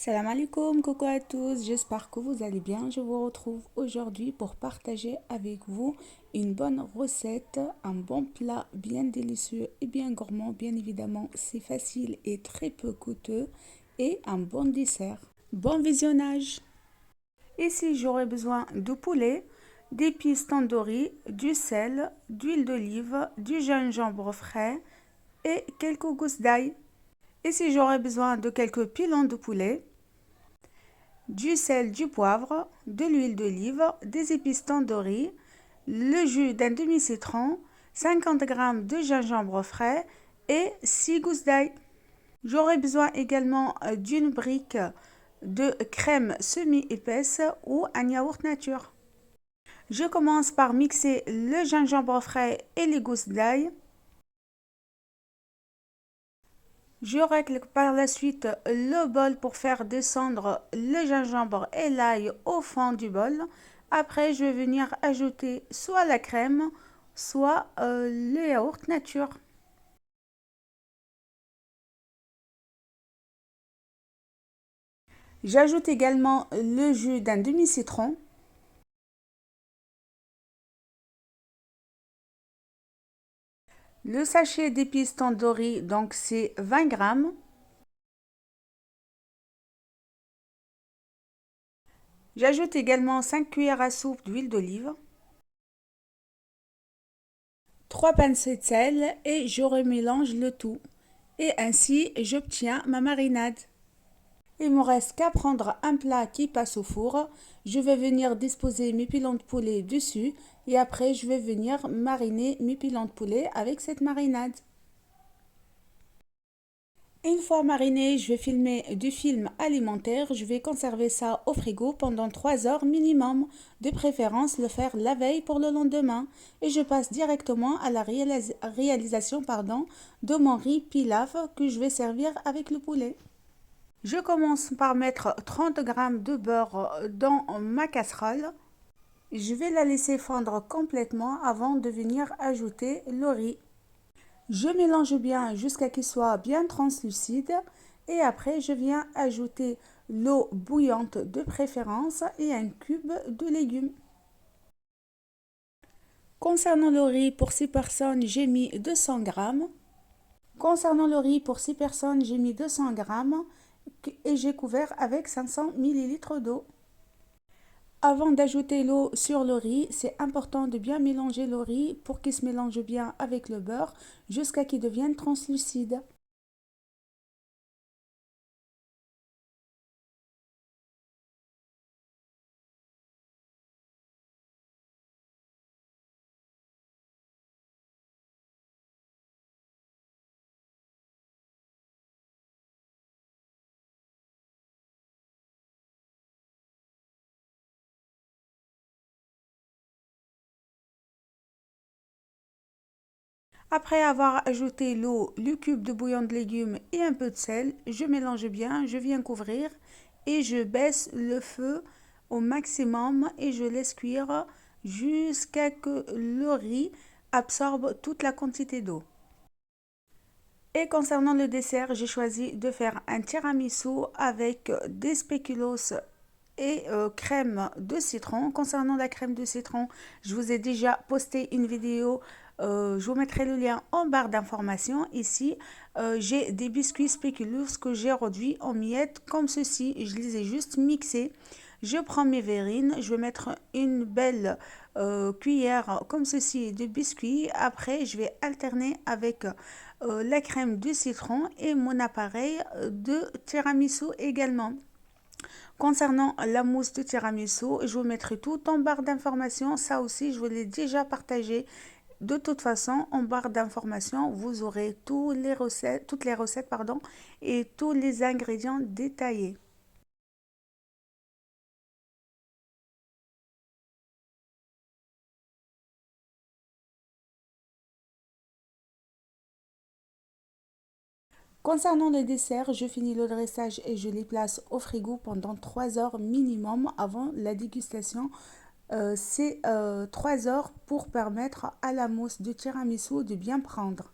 Salam alaikum, coucou à tous, j'espère que vous allez bien. Je vous retrouve aujourd'hui pour partager avec vous une bonne recette, un bon plat bien délicieux et bien gourmand. Bien évidemment, c'est facile et très peu coûteux et un bon dessert. Bon visionnage! Ici, j'aurai besoin de poulet, d'épices tandoori, du sel, d'huile d'olive, du gingembre frais et quelques gousses d'ail. Ici, j'aurai besoin de quelques pilons de poulet, du sel, du poivre, de l'huile d'olive, des épices tandoori, le jus d'un demi-citron, 50 g de gingembre frais et 6 gousses d'ail. J'aurai besoin également d'une brique de crème semi-épaisse ou un yaourt nature. Je commence par mixer le gingembre frais et les gousses d'ail. Je règle par la suite le bol pour faire descendre le gingembre et l'ail au fond du bol. Après, je vais venir ajouter soit la crème, soit le yaourt nature. J'ajoute également le jus d'un demi-citron, le sachet d'épices tandoori, donc c'est 20 grammes. J'ajoute également 5 cuillères à soupe d'huile d'olive, 3 pincées de sel et je remélange le tout. Et ainsi, j'obtiens ma marinade. Il me reste qu'à prendre un plat qui passe au four. Je vais venir disposer mes pilons de poulet dessus et après je vais venir mariner mes pilons de poulet avec cette marinade. Une fois mariné, je vais filmer du film alimentaire. Je vais conserver ça au frigo pendant 3 heures minimum. De préférence, le faire la veille pour le lendemain. Et je passe directement à la réalisation de mon riz pilaf que je vais servir avec le poulet. Je commence par mettre 30 g de beurre dans ma casserole. Je vais la laisser fondre complètement avant de venir ajouter le riz. Je mélange bien jusqu'à qu'il soit bien translucide et après je viens ajouter l'eau bouillante de préférence et un cube de légumes. Concernant le riz, pour 6 personnes, j'ai mis 200 grammes. Concernant le riz, pour 6 personnes, j'ai mis 200 grammes et j'ai couvert avec 500 ml d'eau. Avant d'ajouter l'eau sur le riz, c'est important de bien mélanger le riz pour qu'il se mélange bien avec le beurre jusqu'à qu'il devienne translucide. Après avoir ajouté l'eau, le cube de bouillon de légumes et un peu de sel, je mélange bien, je viens couvrir et je baisse le feu au maximum et je laisse cuire jusqu'à ce que le riz absorbe toute la quantité d'eau. Et concernant le dessert, j'ai choisi de faire un tiramisu avec des spéculoos et crème de citron. Concernant la crème de citron, je vous ai déjà posté une vidéo. Je vous mettrai le lien en barre d'informations. Ici, j'ai des biscuits spéculoos que j'ai réduits en miettes comme ceci. Je les ai juste mixés. Je prends mes verrines, je vais mettre une belle cuillère comme ceci de biscuits. Après, je vais alterner avec la crème de citron et mon appareil de tiramisu également. Concernant la mousse de tiramisu, je vous mettrai tout en barre d'informations. Ça aussi, je vous l'ai déjà partagé. De toute façon, en barre d'informations, vous aurez toutes les recettes et tous les ingrédients détaillés. Concernant les desserts, je finis le dressage et je les place au frigo pendant 3 heures minimum avant la dégustation. C'est 3 heures pour permettre à la mousse de tiramisu de bien prendre.